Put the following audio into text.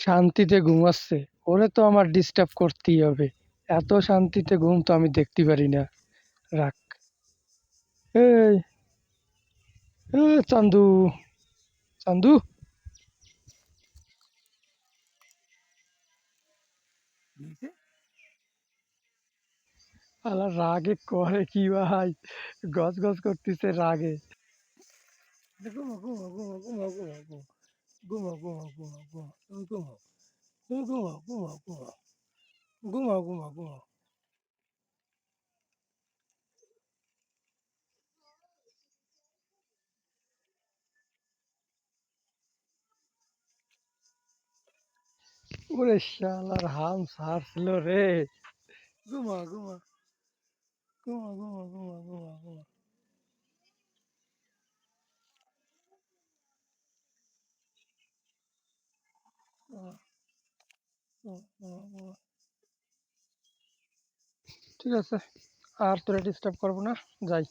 শান্তিতে ঘুমাচ্ছে। ওরে তো আমার ডিস্টার্ব করতেই হবে। এত শান্তিতে ঘুম তো আমি দেখতে পারি না। রাখ। এই, চান্দু, চান্দু। আলা রাগে করে কি ভাই? গজ গজ করতেছে রাগে। ঘুমো ঘুমো ঘুমো ঘুমো ঘুমো ঘুমো ঘুমো ঘুমো ঘুমো ঘুমো ঘুমো ঘুমো ঘুমো ঘুমো ঘুমো ঘুমো। ওরে শালার হাম ছাড়ছিল রে। ঘুমা ঘুমা ঘুমা ঘুমা ঘুমা ঘুমা ঘুমা ঘুমা ঘুমা ঘুমা ঘুমা। ঠিক আছে, আর তোরা ডিস্টার্ব করবো না, যাই।